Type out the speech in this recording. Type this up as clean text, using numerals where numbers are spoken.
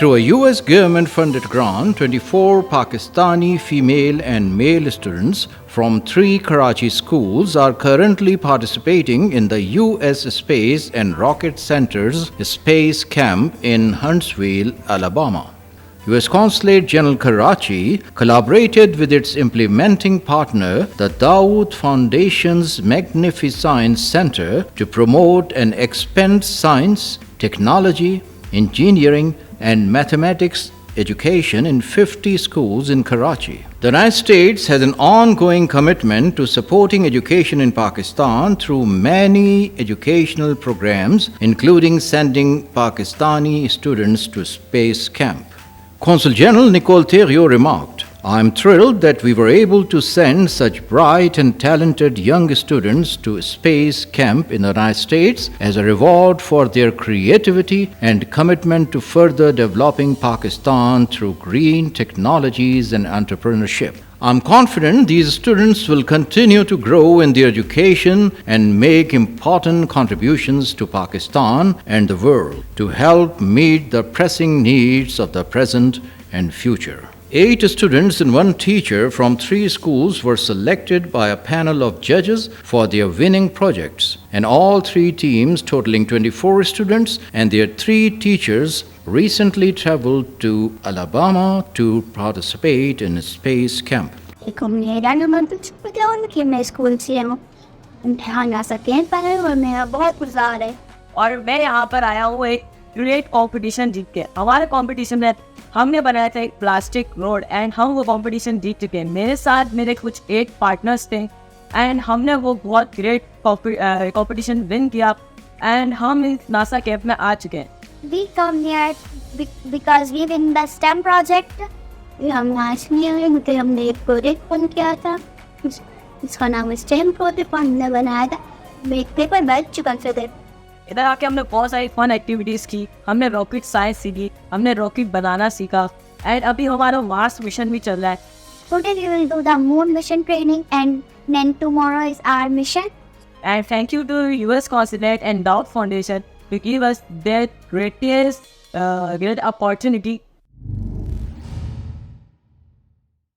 Through a US government-funded grant, 24 Pakistani female and male students from 3 Karachi schools are currently participating in the US Space and Rocket Center's Space Camp in Huntsville, Alabama. US Consulate General Karachi collaborated with its implementing partner, the Dawood Foundation's Magnificence Center, to promote and expand science, technology, engineering, and mathematics education in 50 schools in Karachi. The United States has an ongoing commitment to supporting education in Pakistan through many educational programs, including sending Pakistani students to space camp. Consul General Nicole Theriot remarked, "I am thrilled that we were able to send such bright and talented young students to space camp in the United States as a reward for their creativity and commitment to further developing Pakistan through green technologies and entrepreneurship. I'm confident these students will continue to grow in their education and make important contributions to Pakistan and the world to help meet the pressing needs of the present and future." 8 students and 1 teacher from 3 schools were selected by a panel of judges for their winning projects, and all 3 teams, totaling 24 students and their 3 teachers, recently traveled to Alabama to participate in a space camp. और मैं यहाँ पर आया हूँ एक great competition जीत के। हमारे competition में हमने बनाया था एक प्लास्टिक रोड एंड हम वो कंपटीशन जीत चुके हैं। मेरे साथ मेरे कुछ 8 पार्टनर्स थे एंड हमने वो बहुत ग्रेट कंपटीशन विन किया एंड हम इस नासा कैंप में आ चुके हैं। We come here because we win the STEM project. हमने एक प्रोजेक्ट बन किया था, इसका नाम STEM प्रोजेक्ट हमने बनाया था। एक पेपर बैठ चुका था। इधर आके हमने बहुत सारी फन एक्टिविटीज़ की, हमने रॉकेट साइंस सीखी, हमने रॉकेट बनाना सीखा एंड अभी हमारा मार्स मिशन भी चल रहा है। Today we will do the moon mission training and then tomorrow is our mission. And thank you to US Consulate and Dawood Foundation to give us their great opportunity